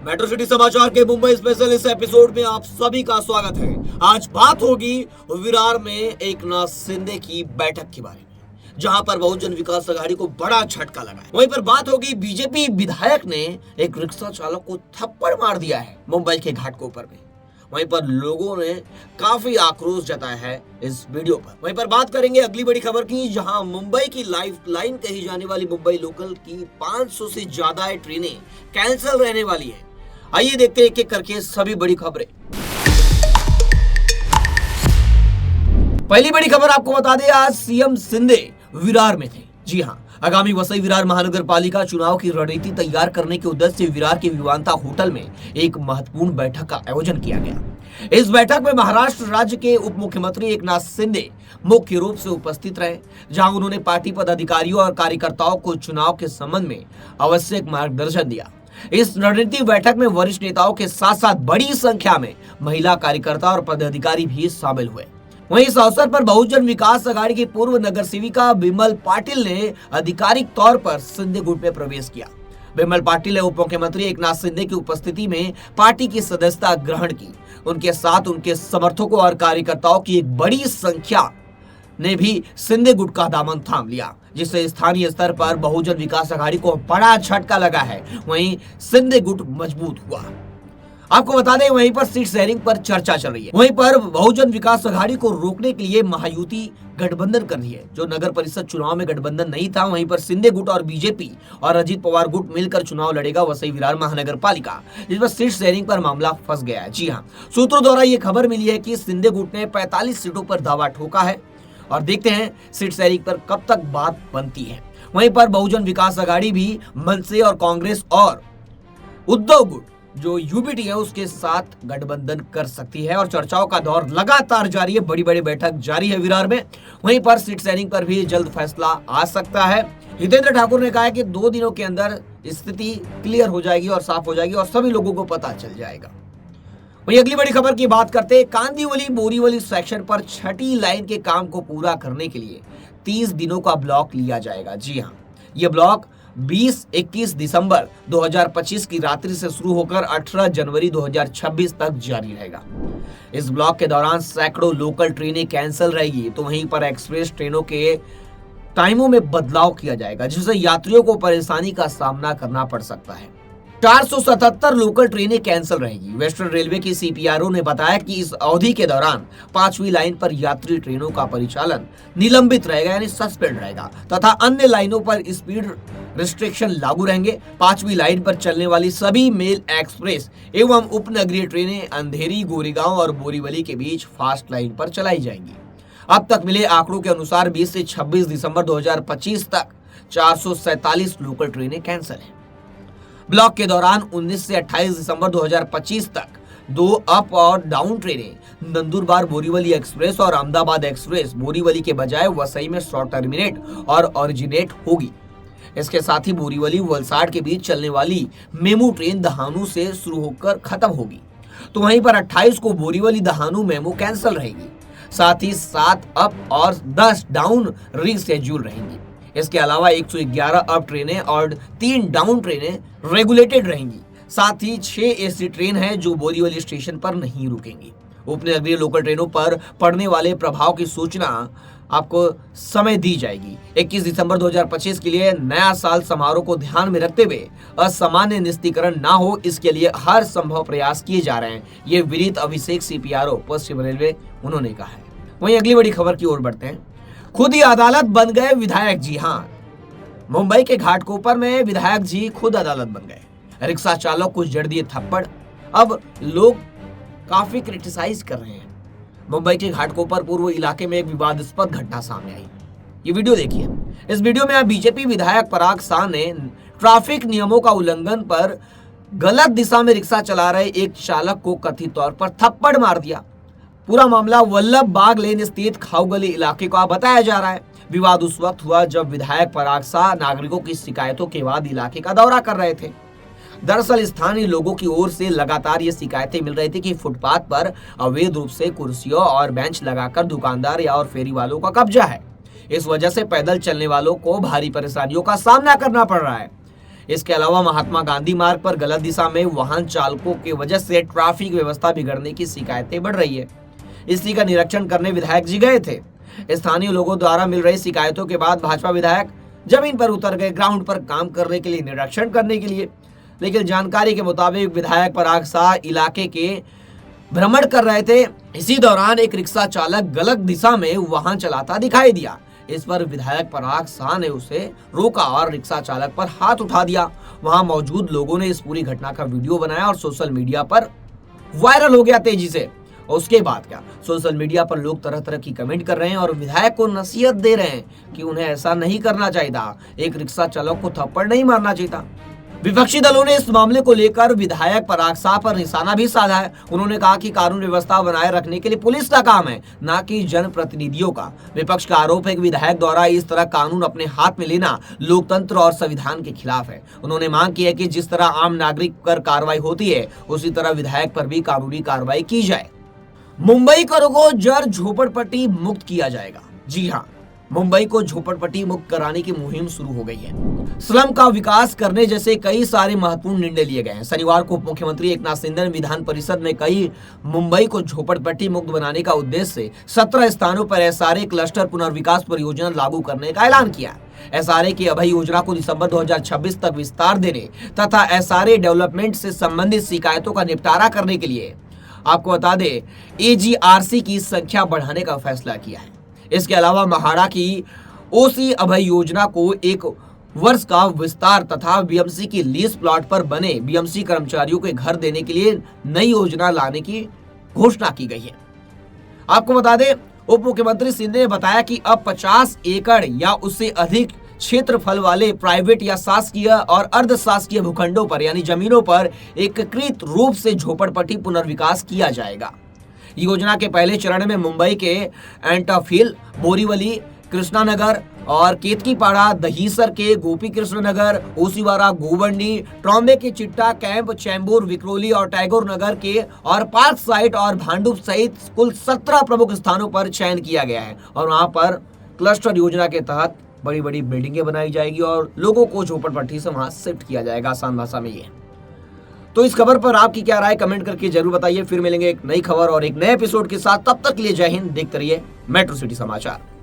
Metro city समाचार के Mumbai special इस एपिसोड में आप सभी का स्वागत है। आज बात होगी विरार में एकनाथ शिंदे की बैठक के बारे में, जहां पर बहुजन विकास अघाड़ी को बड़ा झटका लगा है। वहीं पर बात होगी बीजेपी विधायक ने एक रिक्शा चालक को थप्पड़ मार दिया है मुंबई के घाटकोपर में। वहीं पर लोगों ने काफी आक्रोश जताया है इस वीडियो पर। वहीं पर बात करेंगे अगली बड़ी खबर की, जहां मुंबई की लाइफ लाइन कही जाने वाली मुंबई लोकल की 500 से ज्यादा ट्रेनें कैंसिल रहने वाली है। आइए देखते हैं एक एक करके सभी बड़ी खबरें। पहली बड़ी खबर आपको बता दें, आज सीएम शिंदे विरार में थे। जी हां, आगामी वसई विरार महानगर पालिका चुनाव की रणनीति तैयार करने के उद्देश्य से विरार के विवांता होटल में एक महत्वपूर्ण बैठक का आयोजन किया गया। इस बैठक में महाराष्ट्र राज्य के उप मुख्यमंत्री एकनाथ शिंदे मुख्य रूप से उपस्थित रहे, जहां उन्होंने पार्टी पदाधिकारियों और कार्यकर्ताओं को चुनाव के संबंध में आवश्यक मार्गदर्शन दिया। इस रणनीति बैठक में वरिष्ठ नेताओं के साथ साथ बड़ी संख्या में महिला कार्यकर्ता और पदाधिकारी भी शामिल हुए। वहीं इस अवसर पर बहुजन विकास अघाड़ी की पूर्व नगर सेविका बिमल पाटिल ने आधिकारिक तौर पर शिंदे गुट में प्रवेश किया। बिमल पाटिल ने उप मुख्यमंत्री एकनाथ शिंदे की उपस्थिति में पार्टी की सदस्यता ग्रहण की। उनके साथ उनके समर्थकों और कार्यकर्ताओं की एक बड़ी संख्या ने भी शिंदे गुट का दामन थाम लिया, जिससे स्थानीय स्तर पर बहुजन विकास अघाड़ी को बड़ा झटका लगा है। वहीं शिंदे गुट मजबूत हुआ। आपको बता दें, वहीं पर सीट शेयरिंग पर चर्चा चल रही है। वहीं पर बहुजन विकास अघाड़ी को रोकने के लिए महायुति गठबंधन कर रही है। जो नगर परिषद चुनाव में गठबंधन नहीं था, वहीं पर शिंदे गुट और बीजेपी और अजीत पवार गुट मिलकर चुनाव लड़ेगा वसई विरार महानगर पालिका, जिसमें सीट शेयरिंग पर मामला फंस गया है। जी हाँ, सूत्रों द्वारा ये खबर मिली है कि शिंदे गुट ने 45 सीटों पर दावा ठोका है और देखते हैं सीट शेयरिंग पर कब तक बात बनती है। वहीं पर बहुजन विकास अघाड़ी भी मनसे और कांग्रेस और उद्धव गुट जो यूबीटी है उसके साथ गठबंधन कर सकती है और चर्चाओं का दौर लगातार जारी है। बड़ी बड़ी बैठक जारी है विरार में। वहीं पर सीट शेयरिंग पर भी जल्द फैसला आ सकता है। हितेंद्र ठाकुर ने कहा है कि 2 दिनों के अंदर स्थिति क्लियर हो जाएगी और साफ हो जाएगी और सभी लोगों को पता चल जाएगा। वहीं अगली बड़ी खबर की बात करते हैं, कांदिवली बोरीवली सेक्शन पर 6ठी लाइन के काम को पूरा करने के लिए 30 दिनों का ब्लॉक लिया जाएगा। जी हाँ, यह ब्लॉक 20-21 दिसंबर 2025 की रात्रि से शुरू होकर 18 जनवरी 2026 तक जारी रहेगा। इस ब्लॉक के दौरान सैकड़ों लोकल ट्रेनें कैंसिल रहेगी, तो वहीं पर एक्सप्रेस ट्रेनों के टाइमों में बदलाव किया जाएगा, जिससे यात्रियों को परेशानी का सामना करना पड़ सकता है। 477 लोकल ट्रेनें कैंसिल रहेगी। वेस्टर्न रेलवे की सीपीआरओ ने बताया कि इस अवधि के दौरान 5वीं लाइन पर यात्री ट्रेनों का परिचालन निलंबित रहेगा, यानी सस्पेंड रहेगा, तथा अन्य लाइनों पर स्पीड रिस्ट्रिक्शन लागू रहेंगे। 5वीं लाइन पर चलने वाली सभी मेल एक्सप्रेस एवं उपनगरीय ट्रेनें अंधेरी, गोरेगांव और बोरीवली के बीच फास्ट लाइन पर चलाई जाएंगी। अब तक मिले आंकड़ों के अनुसार 20 से 26 दिसंबर 2025 तक 447 लोकल ट्रेनें कैंसिल हैं। ब्लॉक के दौरान 19 से 28 दिसंबर 2025 तक 2 अप और डाउन ट्रेनें नंदुरबार बोरीवली एक्सप्रेस और अहमदाबाद एक्सप्रेस बोरीवली के बजाय वसई में शॉर्ट टर्मिनेट और ओरिजिनेट होगी। इसके साथ ही बोरीवली वलसाड के बीच चलने वाली मेमू ट्रेन दहानू से शुरू होकर खत्म होगी, तो वहीं पर 28 को बोरीवली दहानू मेमू कैंसिल रहेगी। साथ ही 7 अप और 10 डाउन रीशेड्यूल रहेंगी। इसके अलावा 111 अप ट्रेनें और 3 डाउन ट्रेनें रेगुलेटेड रहेंगी। साथ ही 6 एसी ट्रेन हैं जो बोरीवली स्टेशन पर नहीं रुकेंगी। उपनगरीय लोकल ट्रेनों पर पड़ने वाले प्रभाव की सूचना आपको समय दी जाएगी। 21 दिसंबर 2025 के लिए नया साल समारोह को ध्यान में रखते हुए असामान्य निस्तीकरण ना हो, इसके लिए हर संभव प्रयास किए जा रहे हैं। ये विनीत अभिषेक सीपीआरओ पश्चिम रेलवे उन्होंने कहा है। वहीं अगली बड़ी खबर की ओर बढ़ते हैं। खुद ही अदालत बन गए विधायक। जी हाँ, मुंबई के घाटकोपर में विधायक जी खुद अदालत बन गए। रिक्शा चालक को जड़ दिए थप्पड़। अब लोग काफी क्रिटिसाइज कर रहे हैं। मुंबई के घाटकोपर पूर्व इलाके में एक विवादास्पद घटना सामने आई। ये वीडियो देखिए। इस वीडियो में बीजेपी विधायक पराग शाह ने ट्रैफिक नियमों का उल्लंघन पर गलत दिशा में रिक्शा चला रहे एक चालक को कथित तौर पर थप्पड़ मार दिया। पूरा मामला वल्लभ बाग लेन स्थित खाऊगली इलाके का बताया जा रहा है। विवाद उस वक्त हुआ जब विधायक पराग शाह नागरिकों की शिकायतों के बाद इलाके का दौरा कर रहे थे। दरअसल स्थानीय लोगों की ओर से लगातार ये शिकायतें मिल रही थी कि फुटपाथ पर अवैध रूप से कुर्सियों और बेंच लगाकर दुकानदार या और फेरी वालों का कब्जा है। इस वजह से पैदल चलने वालों को भारी परेशानियों का सामना करना पड़ रहा है। इसके अलावा महात्मा गांधी मार्ग पर गलत दिशा में वाहन चालकों की वजह से ट्रैफिक व्यवस्था बिगड़ने की शिकायतें बढ़ रही है। इसी का निरीक्षण करने विधायक जी गए थे। स्थानीय लोगों द्वारा मिल रही शिकायतों के बाद भाजपा विधायक जमीन पर उतर गए ग्राउंड पर काम करने के लिए, निरीक्षण करने के लिए। लेकिन जानकारी के मुताबिक विधायक पराग शाह इलाके के भ्रमण कर रहे थे। इसी दौरान एक रिक्शा चालक गलत दिशा में वाहन चलाता दिखाई दिया। इस पर विधायक पराग शाह ने उसे रोका और रिक्शा चालक पर हाथ उठा दिया। वहां मौजूद लोगों ने इस पूरी घटना का वीडियो बनाया और सोशल मीडिया पर वायरल हो गया तेजी से। उसके बाद क्या, सोशल मीडिया पर लोग तरह तरह की कमेंट कर रहे हैं और विधायक को नसीहत दे रहे हैं कि उन्हें ऐसा नहीं करना चाहिए था, एक रिक्शा चालक को थप्पड़ नहीं मारना चाहिए था। विपक्षी दलों ने इस मामले को लेकर विधायक पराग शाह पर निशाना भी साधा है। उन्होंने कहा कि कानून व्यवस्था बनाए रखने के लिए पुलिस का काम है, न कि जनप्रतिनिधियों का। विपक्ष का आरोप है कि विधायक द्वारा इस तरह कानून अपने हाथ में लेना लोकतंत्र और संविधान के खिलाफ है। उन्होंने मांग की है कि जिस तरह आम नागरिक पर कार्रवाई होती है, उसी तरह विधायक पर भी कानूनी कार्रवाई की जाए। मुंबई को जड़ झोपड़पट्टी मुक्त किया जाएगा। जी हाँ, मुंबई को झोपड़पट्टी मुक्त कराने की मुहिम शुरू हो गई है। स्लम का विकास करने जैसे कई सारे महत्वपूर्ण निर्णय लिए गए हैं। शनिवार को उप मुख्यमंत्री एकनाथ शिंदे ने विधान परिषद में कई मुंबई को झोपड़पट्टी मुक्त बनाने का उद्देश्य से 17 स्थानों पर एसआरए क्लस्टर पुनर्विकास परियोजना लागू करने का ऐलान किया। एसआरए की अभय योजना को दिसंबर 2026 तक विस्तार देने तथा एसआरए डेवलपमेंट से संबंधित शिकायतों का निपटारा करने के लिए आपको बता दें एजीआरसी की संख्या बढ़ाने का फैसला किया है। इसके अलावा महाड़ा की ओसी अभय योजना को 1 वर्ष का विस्तार तथा बीएमसी की लीज प्लॉट पर बने बीएमसी कर्मचारियों के घर देने के लिए नई योजना लाने की घोषणा की गई है। आपको बता दें उप मुख्यमंत्री शिंदे ने बताया कि अब 50 एकड़ या उससे अधिक क्षेत्रफल वाले प्राइवेट या शासकीय और अर्ध शासकीय भूखंडों पर यानी जमीनों पर एकीकृत रूप से झोपड़पट्टी पुनर्विकास किया जाएगा। योजना के पहले चरण में मुंबई के एंटाफिल, बोरीवली, कृष्णानगर और केतकीपाड़ा, दहीसर के गोपी कृष्ण नगर, ओसीवारा, गोवंडी, ट्रॉम्बे के चिट्टा कैंप, चैम्बूर, विक्रोली और टैगोर नगर के और पार्क साइट और भांडुप सहित कुल 17 प्रमुख स्थानों पर चयन किया गया है और वहां पर क्लस्टर योजना के तहत बड़ी बड़ी बिल्डिंगें बनाई जाएगी और लोगों को झोपड़पट्टी से वहां शिफ्ट किया जाएगा। आसान भाषा में ये। तो इस खबर पर आपकी क्या राय कमेंट करके जरूर बताइए। फिर मिलेंगे एक नई खबर और एक नए एपिसोड के साथ। तब तक के लिए जय हिंद। देखते रहिए मेट्रो सिटी समाचार।